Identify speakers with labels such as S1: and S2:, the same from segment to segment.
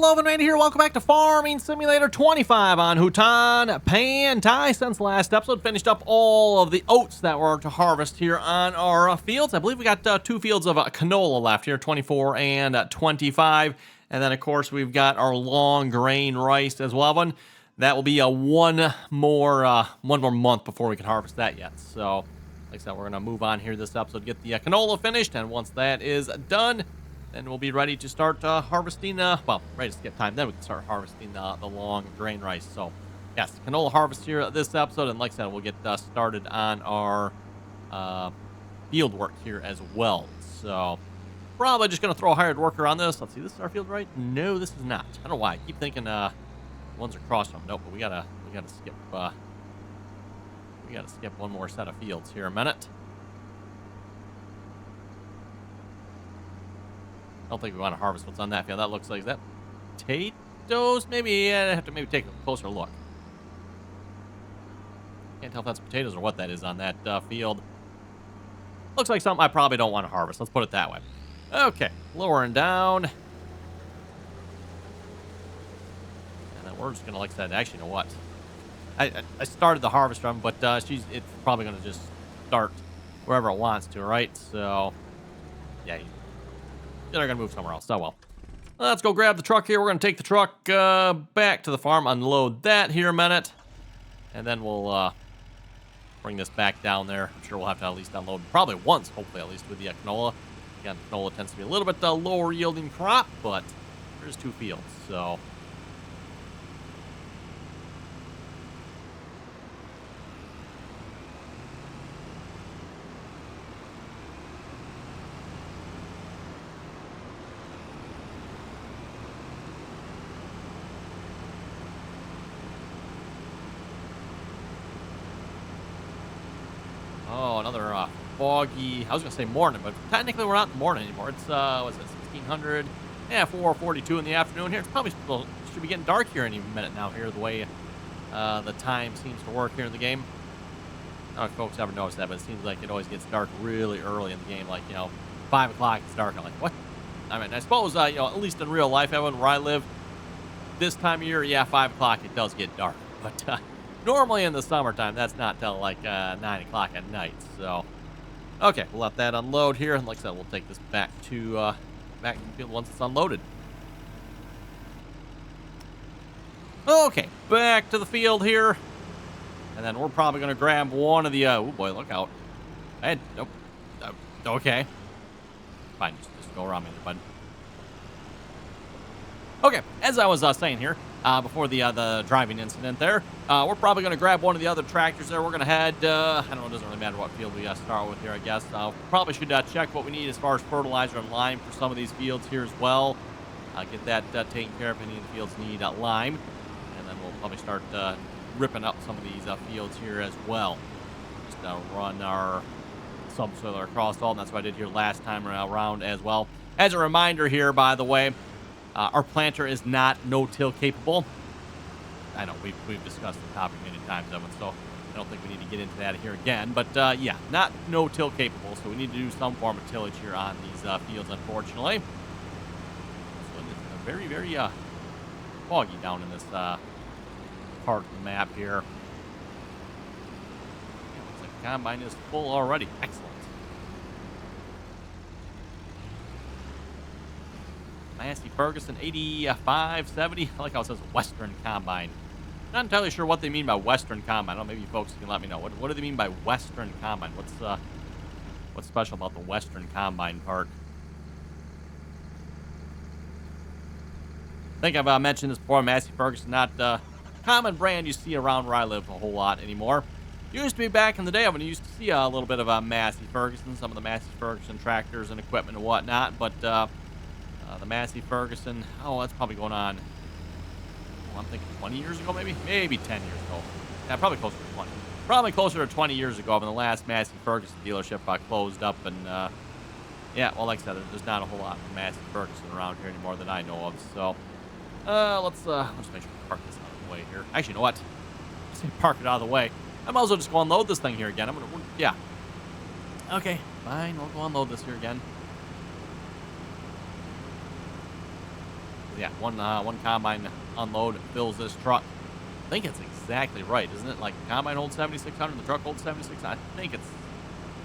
S1: Hello, everyone here. Welcome back to Farming Simulator 25 on Hutan Pantai. Since last episode, finished up all of the oats that were to harvest here on our fields. I believe we got 2 fields of canola left here, 24 and 25. And then, of course, we've got our long grain rice as well. One that will be one more month before we can harvest that yet. So, like I said, we're going to move on here this episode, get the canola finished, and once that is done, then we'll be ready to start harvesting, ready to skip time. Then we can start harvesting the long grain rice. So, yes, canola harvest here this episode. And like I said, we'll get started on our field work here as well. So, probably just going to throw a hired worker on this. Let's see, this is our field, right? No, this is not. I don't know why. I keep thinking ones across them. Nope, but we gotta skip. We gotta skip one more set of fields here a minute. I don't think we want to harvest what's on that field. That looks like, is that potatoes? Maybe I have to take a closer look. Can't tell if that's potatoes or what that is on that field. Looks like something I probably don't want to harvest. Let's put it that way. Okay, lowering down. And then we're just going to, like I said, actually, you know what? I started the harvest run, but it's probably going to just start wherever it wants to, right? So, yeah. They're going to move somewhere else. So, well. Let's go grab the truck here. We're going to take the truck back to the farm, unload that here a minute. And then we'll bring this back down there. I'm sure we'll have to at least unload probably once, hopefully at least with the canola. Again, canola tends to be a little bit lower yielding crop, but there's 2 fields, so. Oh, another foggy, I was going to say morning, but technically we're not in the morning anymore. It's, what's it, 1600? Yeah, 4:42 in the afternoon here. It's probably should be getting dark here any minute now here, the way the time seems to work here in the game. I don't know if folks ever noticed that, but it seems like it always gets dark really early in the game. Like, 5 o'clock, it's dark. I'm like, what? I mean, I suppose, at least in real life, where I live, this time of year, yeah, 5 o'clock, it does get dark. But, normally in the summertime, that's not till like 9 o'clock at night. So, okay, we'll let that unload here, and like I said, we'll take this back to the field once it's unloaded. Okay, back to the field here, and then we're probably gonna grab one of the. Oh boy, look out! Nope. Okay, fine, just go around me there, bud. Okay, as I was saying here. Before the driving incident there. We're probably going to grab one of the other tractors there. We're going to head, I don't know, it doesn't really matter what field we start with here, I guess. Probably should check what we need as far as fertilizer and lime for some of these fields here as well. Get that taken care of. Any of the fields need lime. And then we'll probably start ripping up some of these fields here as well. Just run our subsoiler across all, and that's what I did here last time around as well. As a reminder here, by the way, our planter is not no-till capable. I know we've discussed the topic many times, Evan, so I don't think we need to get into that here again. But yeah, not no-till capable, so we need to do some form of tillage here on these fields, unfortunately. So it's very, very foggy down in this part of the map here. Yeah, looks like the combine is full already. Excellent. Massey Ferguson 8570. I like how it says Western Combine. Not entirely sure what they mean by Western Combine. I don't know, maybe folks can let me know. What do they mean by Western Combine? What's special about the Western Combine part? I think I've mentioned this before. Massey Ferguson, not a common brand you see around where I live a whole lot anymore. Used to be back in the day when you used to see a little bit of Massey Ferguson, some of the Massey Ferguson tractors and equipment and whatnot, but the Massey Ferguson, that's probably going on, I'm thinking 20 years ago, maybe 10 years ago. Yeah, probably closer to 20. Probably closer to 20 years ago when the last Massey Ferguson dealership closed up. And, yeah, well, like I said, there's not a whole lot of Massey Ferguson around here anymore that I know of. So, let's make sure we park this out of the way here. Actually, you know what? Let's park it out of the way. I might as well just go unload this thing here again. Yeah. Okay, fine. We'll go unload this here again. Yeah, one combine unload fills this truck. I think it's exactly right, isn't it? Like, the combine holds 7,600, the truck holds 7,600. I think it's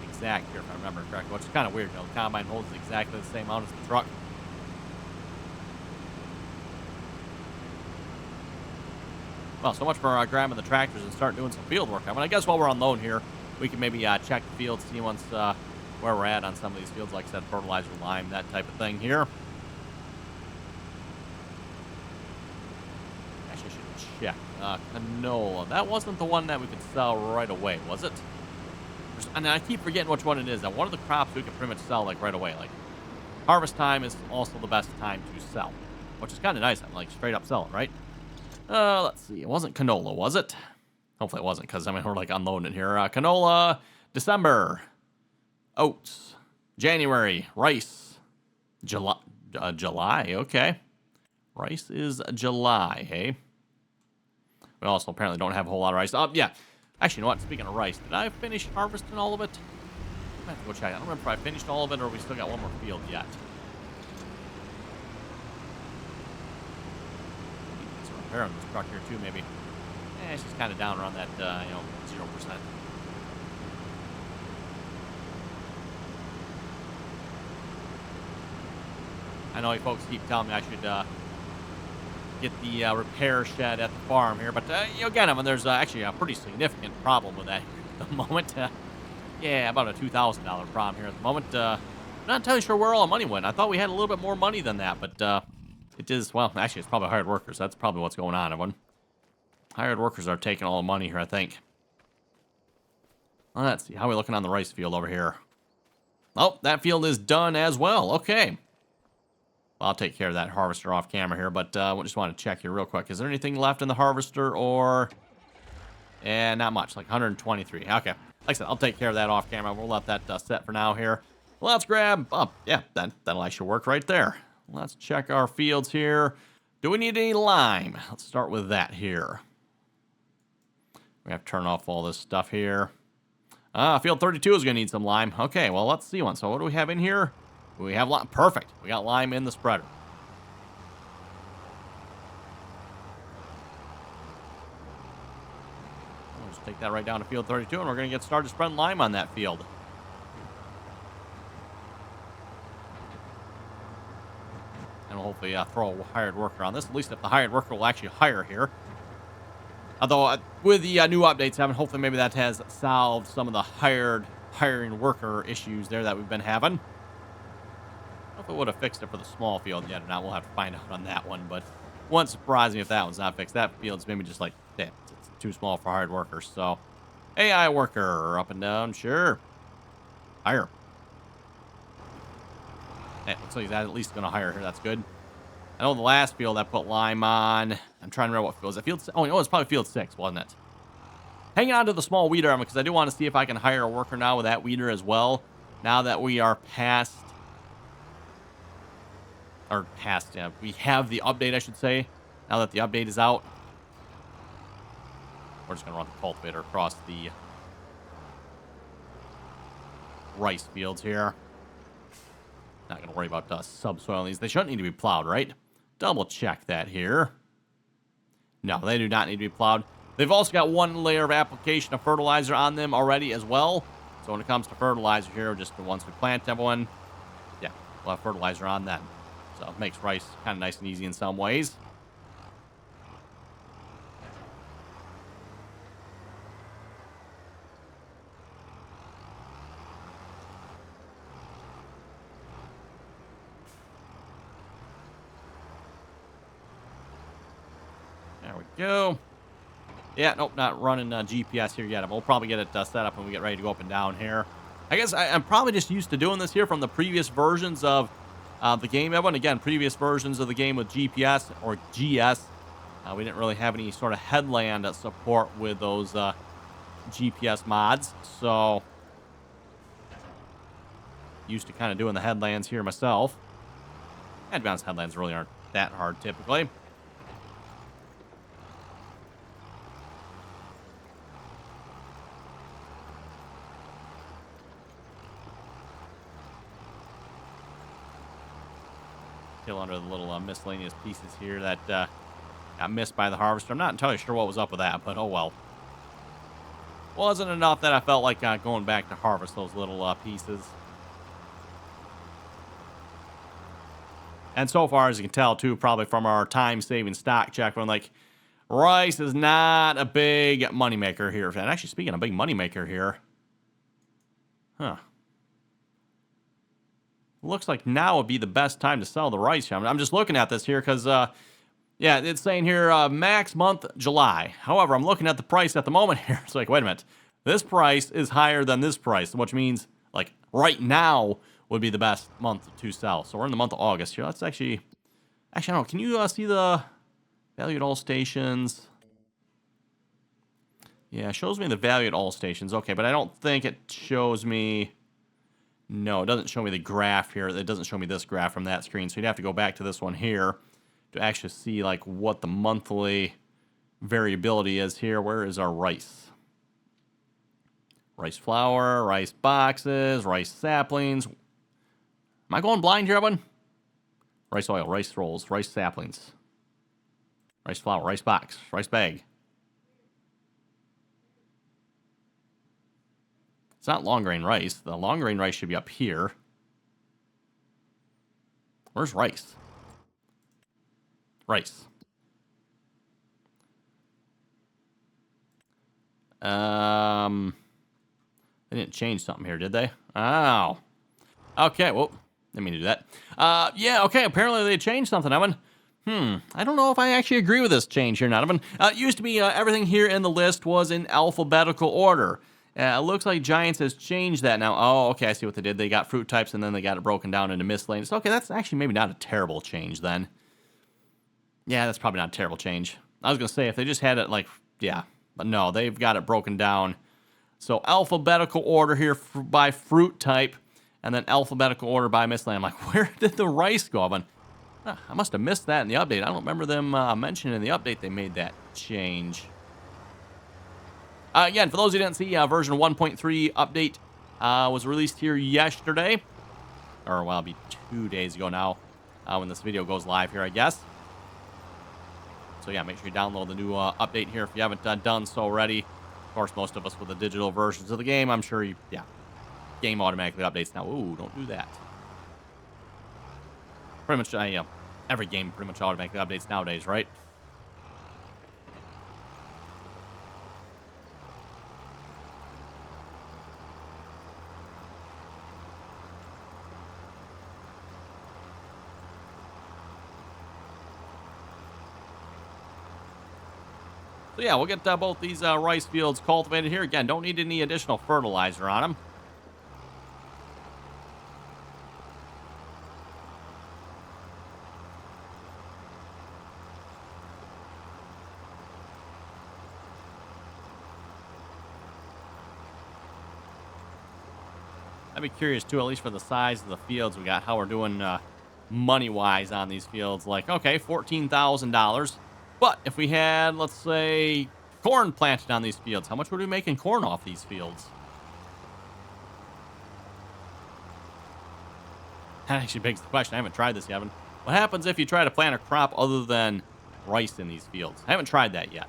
S1: exact here, if I remember correctly, which is kind of weird. You know, the combine holds exactly the same amount as the truck. Well, so much for grabbing the tractors and starting doing some field work. I mean, I guess while we're on loan here, we can maybe check the field, see once where we're at on some of these fields. Like I said, fertilizer, lime, that type of thing here. Actually, I should check. Canola. That wasn't the one that we could sell right away, was it? And I keep forgetting which one it is. Now, one of the crops we could pretty much sell like right away. Like, harvest time is also the best time to sell, which is kind of nice. I'm like straight up selling, right? Let's see. It wasn't canola, was it? Hopefully it wasn't, because I mean we're like unloading it here. Canola, December, oats, January, rice, July. July. Okay, rice is July. Hey, we also apparently don't have a whole lot of rice. Yeah. Actually, you know what? Speaking of rice, did I finish harvesting all of it? I have to go check. I don't remember if I finished all of it or we still got one more field yet. Need some repair on this truck here too, maybe. It's just kind of down around that, 0%. I know you folks keep telling me I should get the repair shed at the farm here, but again, I mean, there's actually a pretty significant problem with that at the moment. Yeah, about a $2,000 problem here at the moment. I'm not entirely sure where all the money went. I thought we had a little bit more money than that, but it is, well, actually, it's probably hired workers. That's probably what's going on, everyone. Hired workers are taking all the money here, I think. Let's see. How are we looking on the rice field over here? Oh, that field is done as well. Okay. Well, I'll take care of that harvester off camera here, but I just want to check here real quick. Is there anything left in the harvester or... Eh, not much. Like 123. Okay. Like I said, I'll take care of that off camera. We'll let that set for now here. Let's grab... Oh, yeah, that'll actually work right there. Let's check our fields here. Do we need any lime? Let's start with that here. We have to turn off all this stuff here. Field 32 is going to need some lime. Okay, well, let's see one. So what do we have in here? We have lime. Perfect. We got lime in the spreader. We'll just take that right down to field 32, and we're going to get started spreading lime on that field. And we'll hopefully throw a hired worker on this. At least if the hired worker will actually hire here. Although, with the new updates, hopefully maybe that has solved some of the hiring worker issues there that we've been having. I don't know if it would have fixed it for the small field yet or not. We'll have to find out on that one, but it wouldn't surprise me if that one's not fixed. That field's maybe just like, damn, it's too small for hired workers. So, AI worker, up and down, sure. Hire. Hey, looks like he's at least going to hire here. That's good. I know the last field I put lime on. I'm trying to remember what field. Was it field 6? Oh, no, it's probably field 6, wasn't it? Hanging on to the small weeder because I do want to see if I can hire a worker now with that weeder as well. Now that we are past... we have the update, I should say. Now that the update is out. We're just going to run the cultivator across the rice fields here. Not going to worry about subsoil in these. They shouldn't need to be plowed, right? Double check that here. No, they do not need to be plowed. They've also got one layer of application of fertilizer on them already as well. So when it comes to fertilizer here, just once we plant everyone, yeah, we'll have fertilizer on them. So it makes rice kind of nice and easy in some ways. There we go. Yeah, nope, not running GPS here yet. We'll probably get it set up when we get ready to go up and down here. I guess I'm probably just used to doing this here from the previous versions of the game. Everyone, again, previous versions of the game with GPS or GS. We didn't really have any sort of headland support with those GPS mods. So, used to kind of doing the headlands here myself. And to be honest, headlands really aren't that hard typically. Still under the little miscellaneous pieces here that got missed by the harvester. I'm not entirely sure what was up with that, but oh well. Wasn't enough that I felt like going back to harvest those little pieces. And so far, as you can tell, too, probably from our time-saving stock check, we're like, rice is not a big moneymaker here. And actually, speaking of big moneymaker here, huh. Looks like now would be the best time to sell the rice. I'm just looking at this here because, yeah, it's saying here max month July. However, I'm looking at the price at the moment here. It's like, wait a minute. This price is higher than this price, which means, like, right now would be the best month to sell. So we're in the month of August here. Let's actually, I don't know. Can you see the value at all stations? Yeah, it shows me the value at all stations. Okay, but I don't think it shows me. No, it doesn't show me the graph here. It doesn't show me this graph from that screen. So you'd have to go back to this one here to actually see like what the monthly variability is here. Where is our rice? Rice flour, rice boxes, rice saplings. Am I going blind here, everyone? Rice oil, rice rolls, rice saplings, rice flour, rice box, rice bag. It's not long grain rice. The long grain rice should be up here. Where's rice? Rice. They didn't change something here, did they? Oh. Okay, well, didn't mean to do that. Yeah, okay, apparently they changed something, Evan. I don't know if I actually agree with this change here, Evan. It used to be everything here in the list was in alphabetical order. It looks like Giants has changed that now. Oh, okay, I see what they did. They got fruit types, and then they got it broken down into miscellaneous. Okay, that's actually maybe not a terrible change then. Yeah, that's probably not a terrible change. I was going to say, if they just had it like, yeah, but no, they've got it broken down. So alphabetical order here by fruit type, and then alphabetical order by miscellaneous. I'm like, where did the rice go? I must have missed that in the update. I don't remember them mentioning in the update they made that change. Again, for those who didn't see, version 1.3 update was released here yesterday. Or, well, it'll be 2 days ago now when this video goes live here, I guess. So, yeah, make sure you download the new update here if you haven't done so already. Of course, most of us with the digital versions of the game, I'm sure you, yeah, game automatically updates now. Ooh, don't do that. Pretty much, yeah, every game pretty much automatically updates nowadays, right? So yeah, we'll get both these rice fields cultivated here. Again, don't need any additional fertilizer on them. I'd be curious too, at least for the size of the fields we got, how we're doing money-wise on these fields. Like, okay, $14,000. But if we had, let's say, corn planted on these fields, how much would we make in corn off these fields? That actually begs the question. I haven't tried this yet. What happens if you try to plant a crop other than rice in these fields? I haven't tried that yet.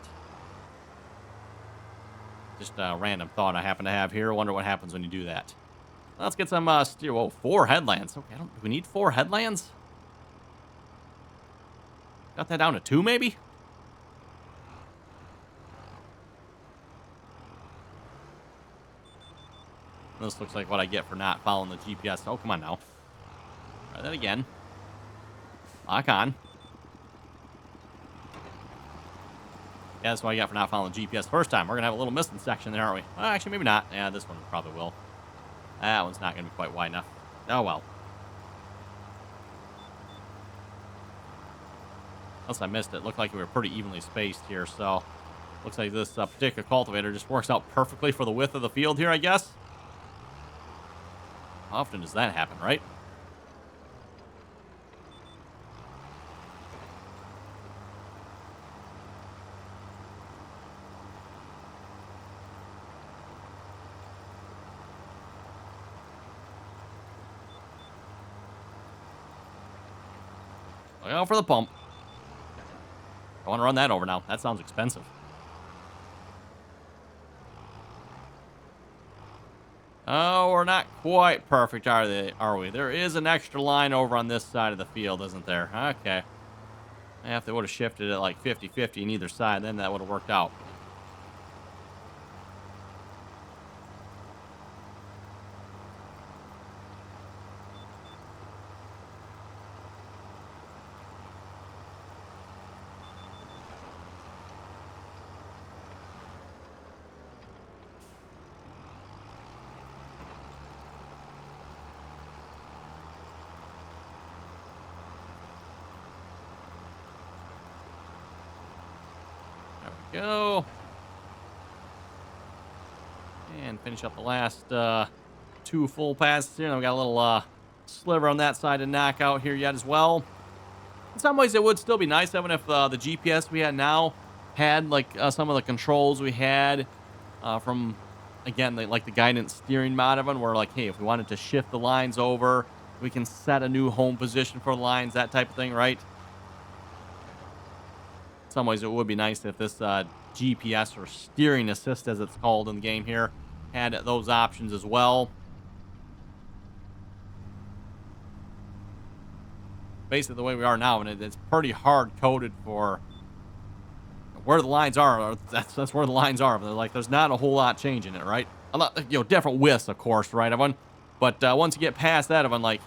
S1: Just a random thought I happen to have here. I wonder what happens when you do that. Let's get some steer. Whoa, 4 headlands. Okay, do we need 4 headlands? Got that down to 2, maybe? This looks like what I get for not following the GPS. Oh, come on now. Try that again. Lock on. Yeah, that's what I got for not following the GPS first time. We're going to have a little missing section there, aren't we? Well, actually, maybe not. Yeah, this one probably will. That one's not going to be quite wide enough. Oh, well. Unless I missed it. Looked like we were pretty evenly spaced here, so looks like this particular cultivator just works out perfectly for the width of the field here, I guess. How often does that happen, right? Look out for the pump. I want to run that over now. That sounds expensive. Oh, we're not quite perfect, are we? There is an extra line over on this side of the field, isn't there? Okay. If they would have shifted it like 50-50 in either side, then that would have worked out. Go. And finish up the last 2 full passes here. And we got a little sliver on that side to knock out here yet as well. In some ways, it would still be nice, even if the GPS we had now had like some of the controls we had from, again, like the guidance steering mod of it, where like, hey, if we wanted to shift the lines over, we can set a new home position for the lines, that type of thing, right? In some ways, it would be nice if this GPS, or steering assist as it's called in the game here, had those options as well. Basically, the way we are now, and it's pretty hard coded for where the lines are. That's where the lines are. They're like, there's not a whole lot changing it, right? A lot, different widths, of course, right, everyone? But once you get past that, everyone, like,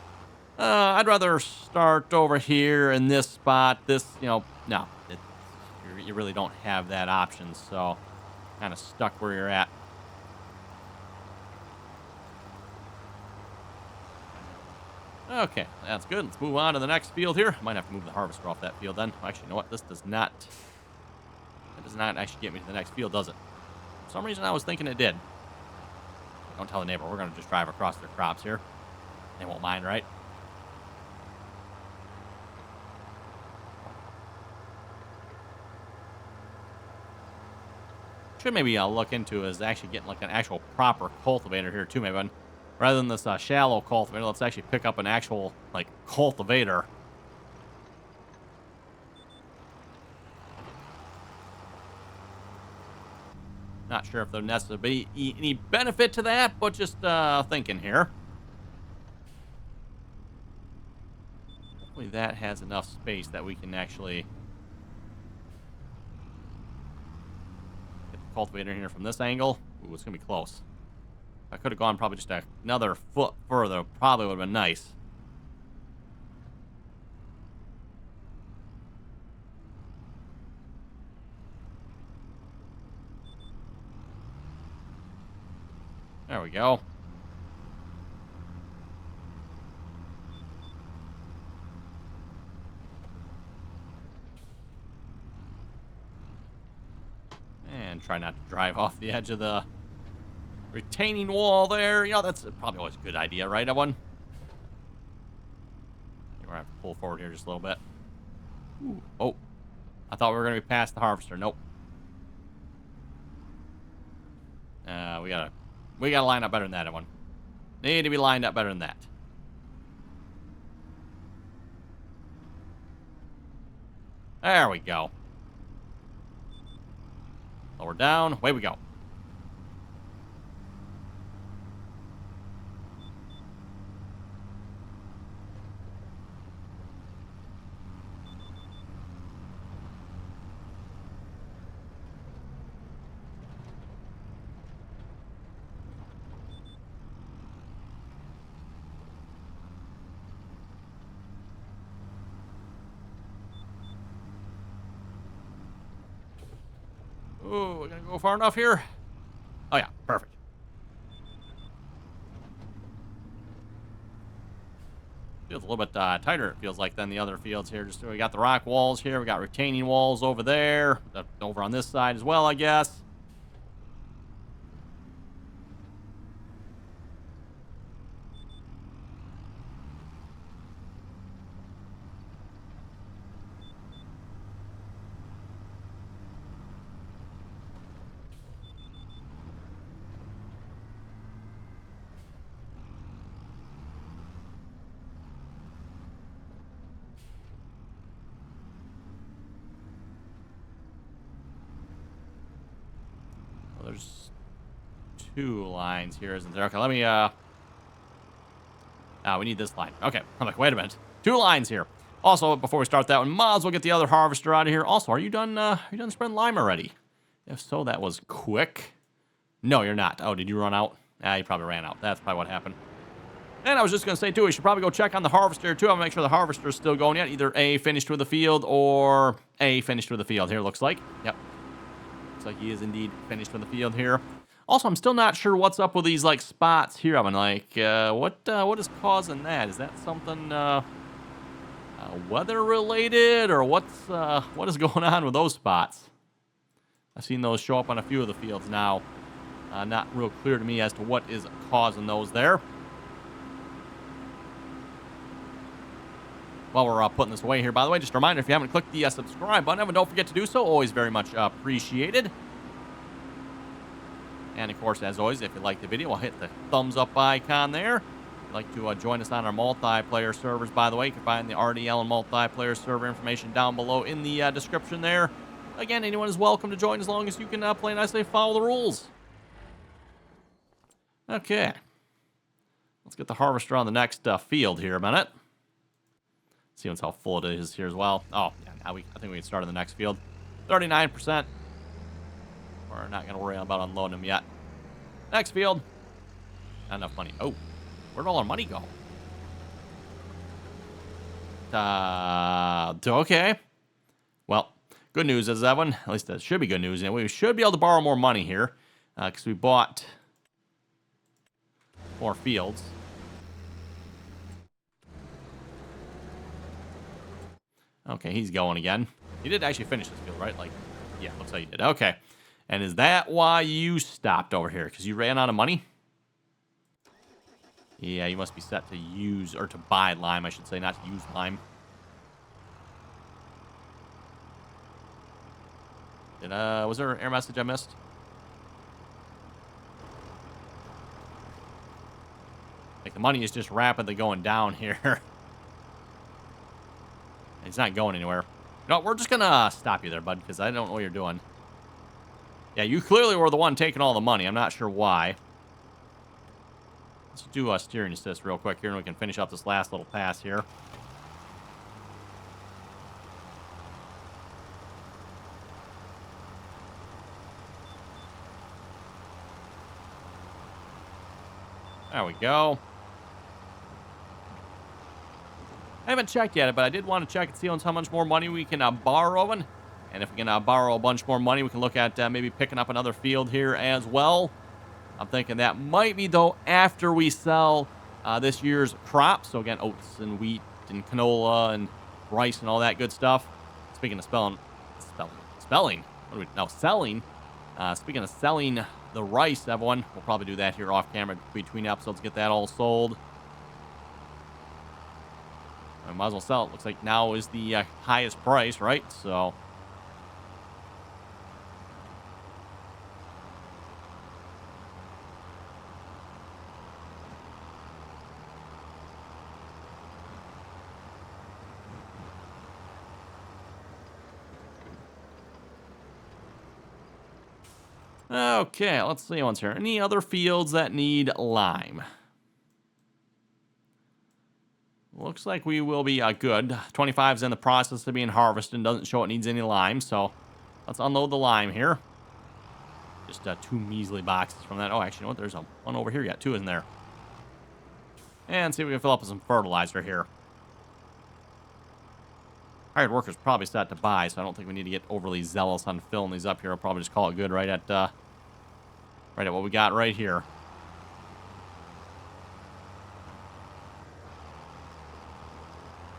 S1: I'd rather start over here in this spot. No, you really don't have that option, so kind of stuck where you're at. Okay, that's good. Let's move on to the next field here. Might have to move the harvester off that field then. Actually, you know what? This does not... It does not actually get me to the next field, does it? For some reason, I was thinking it did. Don't tell the neighbor. We're going to just drive across their crops here. They won't mind, right? Should maybe look into is actually getting like an actual proper cultivator here too, maybe. Rather than this shallow cultivator, let's actually pick up an actual like cultivator. Not sure if there'll necessarily be any benefit to that, but just thinking here. Hopefully that has enough space that we can actually get the cultivator in here from this angle. Ooh, it's going to be close. I could have gone probably just another foot further. Probably would have been nice. There we go. And try not to drive off the edge of the retaining wall there. That's probably always a good idea, right, everyone? We're going to have to pull forward here just a little bit. Ooh. Oh, I thought we were going to be past the harvester. Nope. We gotta line up better than that, everyone. Need to be lined up better than that. There we go. Lower down. Away we go. Ooh, we're gonna go far enough here. Oh yeah, perfect. Feels a little bit tighter, it feels like, than the other fields here. Just we got the rock walls here. We got retaining walls over there. Over on this side as well, I guess. there's 2 lines here, isn't there? Okay, let me, we need this line. Okay, I'm like, wait a minute. 2 lines here. Also, before we start that one, might as well get the other harvester out of here. Also, are you done spreading lime already? If so, that was quick. No, you're not. Oh, did you run out? You probably ran out. That's probably what happened. And I was just going to say, too, we should probably go check on the harvester, too. I'm going to make sure the harvester is still going yet. Either A, finished with the field, or A, finished with the field here, looks like. Yep. Looks like he is indeed finished with the field here. Also, I'm still not sure what's up with these, like, spots here. I'm like, what is causing that? Is that something, weather-related, or what is going on with those spots? I've seen those show up on a few of the fields now. Not real clear to me as to what is causing those there. While we're putting this away here, by the way, just a reminder, if you haven't clicked the subscribe button, don't forget to do so. Always very much appreciated. And, of course, as always, if you like the video, I'll hit the thumbs up icon there. If you'd like to join us on our multiplayer servers, by the way, you can find the RDAllen multiplayer server information down below in the description there. Again, anyone is welcome to join as long as you can play nicely and follow the rules. Okay. Let's get the harvester on the next field here a minute. See how full it is here as well. Oh, yeah, now I think we can start on the next field. 39%. We're not going to worry about unloading them yet. Next field. Not enough money. Oh, where'd all our money go? Okay. Well, good news is that one. At least that should be good news. And we should be able to borrow more money here. Because we bought more fields. Okay, he's going again. He did actually finish this field, right? Like, yeah, looks like he did. Okay. And is that why you stopped over here? Because you ran out of money? Yeah, you must be set to use, or to buy lime, I should say, not to use lime. Was there an error message I missed? Like, the money is just rapidly going down here. It's not going anywhere. No, we're just gonna stop you there, bud, because I don't know what you're doing. Yeah, you clearly were the one taking all the money. I'm not sure why. Let's do a steering assist real quick here, and we can finish up this last little pass here. There we go. I haven't checked yet, but I did want to check and see how much more money we can borrow. And if we can borrow a bunch more money, we can look at maybe picking up another field here as well. I'm thinking that might be, though, after we sell this year's crops. So, again, oats and wheat and canola and rice and all that good stuff. Speaking of selling. Speaking of selling the rice, everyone, we'll probably do that here off camera between episodes, get that all sold. I might as well sell it. Looks like now is the highest price, right? So. Okay, let's see what's here. Any other fields that need lime? Looks like we will be good. 25's in the process of being harvested. Doesn't show it needs any lime, so let's unload the lime here. Just 2 measly boxes from that. Oh, actually, you know what? There's one over here yet, 2 in there. And see if we can fill up with some fertilizer here. Hired workers probably set to buy, so I don't think we need to get overly zealous on filling these up here. I'll probably just call it good right at what we got right here.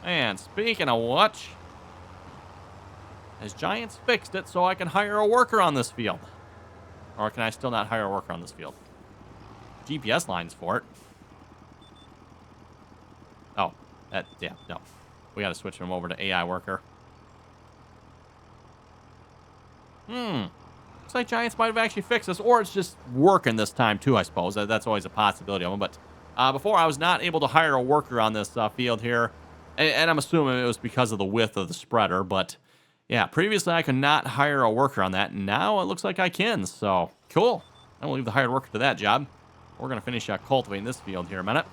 S1: And speaking of which, has Giants fixed it so I can hire a worker on this field? Or can I still not hire a worker on this field? GPS lines for it. Oh, yeah, no. We got to switch him over to AI worker. Looks like Giants might have actually fixed this, or it's just working this time too, I suppose. That's always a possibility of them. But before, I was not able to hire a worker on this field here. And I'm assuming it was because of the width of the spreader. But, yeah, previously I could not hire a worker on that. Now it looks like I can. So, cool. And we'll leave the hired worker to that job. We're going to finish cultivating this field here in a minute.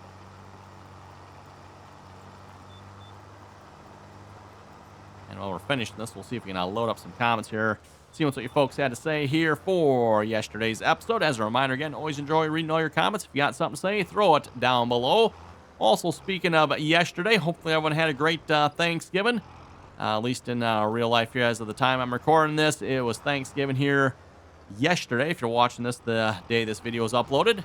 S1: And while we're finishing this, we'll see if we can load up some comments here. See what you folks had to say here for yesterday's episode. As a reminder, again, always enjoy reading all your comments. If you got something to say, throw it down below. Also, speaking of yesterday, hopefully everyone had a great Thanksgiving. At least in real life here as of the time I'm recording this. It was Thanksgiving here yesterday. If you're watching this the day this video is uploaded.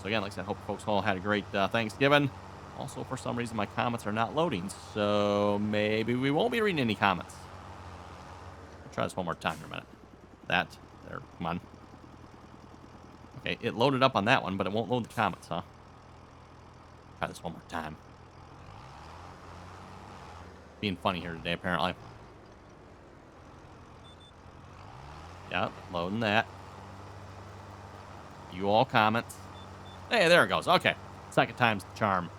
S1: So again, like I said, hope folks all had a great Thanksgiving. Also, for some reason, my comments are not loading, so maybe we won't be reading any comments. I'll try this one more time for a minute. There, come on. Okay, it loaded up on that one, but it won't load the comments, huh? Try this one more time. Being funny here today, apparently. Yep, loading that. You all comments. Hey, there it goes. Okay, second time's the charm.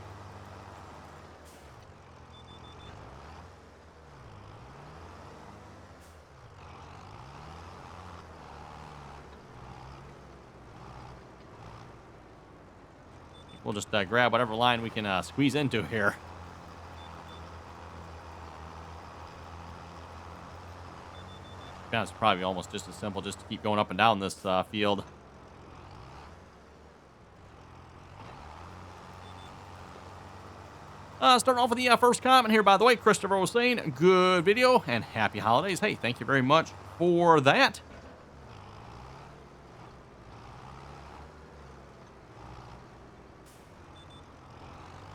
S1: We'll just grab whatever line we can squeeze into here. It's probably almost just as simple just to keep going up and down this field. Starting off with the first comment here, by the way. Christopher was saying, good video and happy holidays. Hey, thank you very much for that.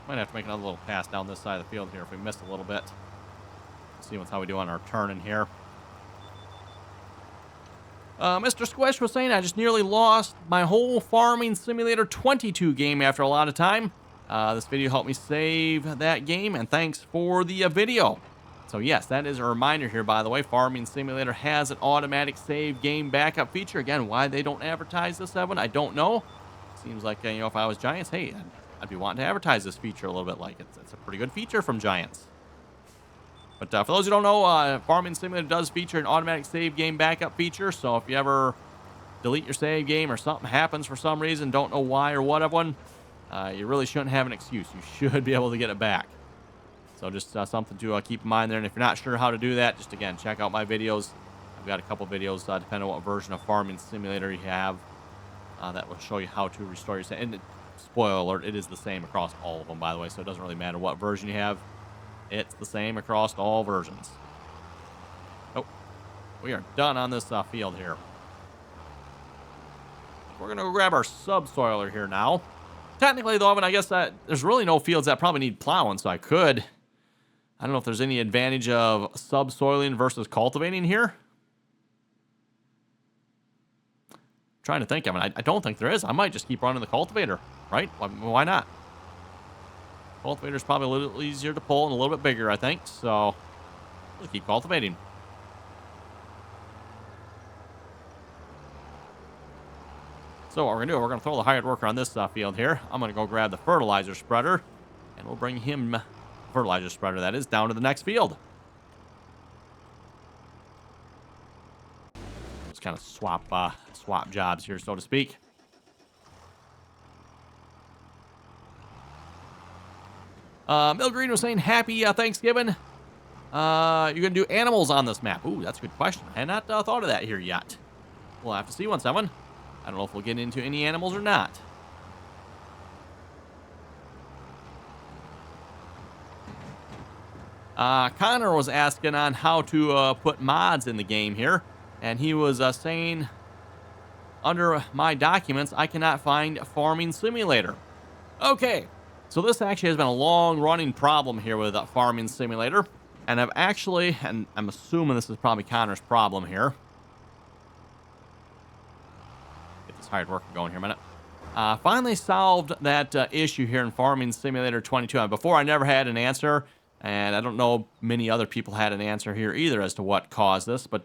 S1: Might have to make another little pass down this side of the field here if we missed a little bit. See how we do on our turning here. Mr. Squish was saying, I just nearly lost my whole Farming Simulator 22 game after a lot of time. This video helped me save that game, and thanks for the video. So yes, that is a reminder here, by the way. Farming Simulator has an automatic save game backup feature. Again, why they don't advertise this, Evan, I don't know. Seems like, if I was Giants, hey, I'd be wanting to advertise this feature a little bit. Like, it's a pretty good feature from Giants. But for those who don't know, Farming Simulator does feature an automatic save game backup feature. So if you ever delete your save game or something happens for some reason, don't know why or what, everyone, you really shouldn't have an excuse. You should be able to get it back. So just something to keep in mind there. And if you're not sure how to do that, just again, check out my videos. I've got a couple videos, depending on what version of Farming Simulator you have, that will show you how to restore your save. And spoiler alert, it is the same across all of them, by the way, so it doesn't really matter what version you have. It's the same across all versions. Oh, we are done on this field here. We're going to go grab our subsoiler here now. Technically, though, I guess that there's really no fields that probably need plowing, so I don't know if there's any advantage of subsoiling versus cultivating here. Trying to think, I don't think there is. I might just keep running the cultivator, right? Why not? Cultivator's probably a little easier to pull and a little bit bigger, I think. So, just keep cultivating. So what we're going to do, we're going to throw the hired worker on this field here. I'm going to go grab the fertilizer spreader, and we'll bring him, fertilizer spreader that is, down to the next field. Just kind of swap jobs here, so to speak. Bill Green was saying, happy Thanksgiving. You're going to do animals on this map. Ooh, that's a good question. I had not thought of that here yet. We'll have to see one, Seven. I don't know if we'll get into any animals or not. Connor was asking on how to put mods in the game here. And he was saying, under my documents, I cannot find Farming Simulator. Okay. So this actually has been a long-running problem here with Farming Simulator. And I've actually, and I'm assuming this is probably Connor's problem here. Get this hired worker going here a minute. Finally solved that issue here in Farming Simulator 22. Before, I never had an answer. And I don't know many other people had an answer here either as to what caused this. But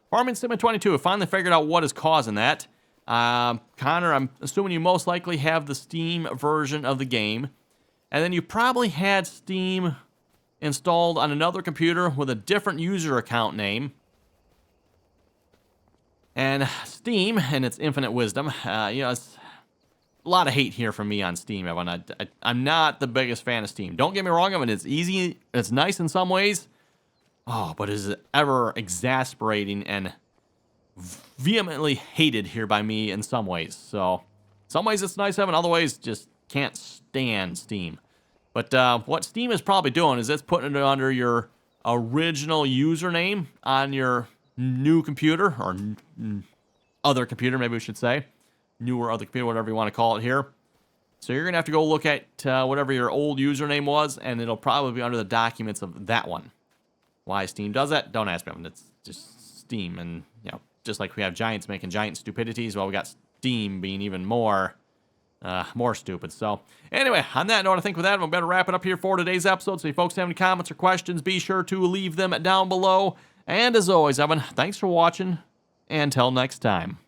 S1: Farming Simulator 22, I finally figured out what is causing that. Connor, I'm assuming you most likely have the Steam version of the game. And then you probably had Steam installed on another computer with a different user account name. And Steam, in its infinite wisdom, it's a lot of hate here from me on Steam, Evan. I'm not the biggest fan of Steam. Don't get me wrong, Evan. It's easy. It's nice in some ways. Oh, but is it ever exasperating and vehemently hated here by me in some ways. So, some ways it's nice, Evan. Other ways, just can't stand Steam. But what Steam is probably doing is it's putting it under your original username on your new computer, or other computer, maybe we should say. Newer other computer, whatever you want to call it here. So you're going to have to go look at whatever your old username was, and it'll probably be under the documents of that one. Why Steam does that, don't ask me. It's just Steam, and just like we have giants making giant stupidities, well, we got Steam being even more stupid. So anyway, on that note, I think with that, we better wrap it up here for today's episode. So if you folks have any comments or questions, be sure to leave them down below. And as always, Evan, thanks for watching, and until next time.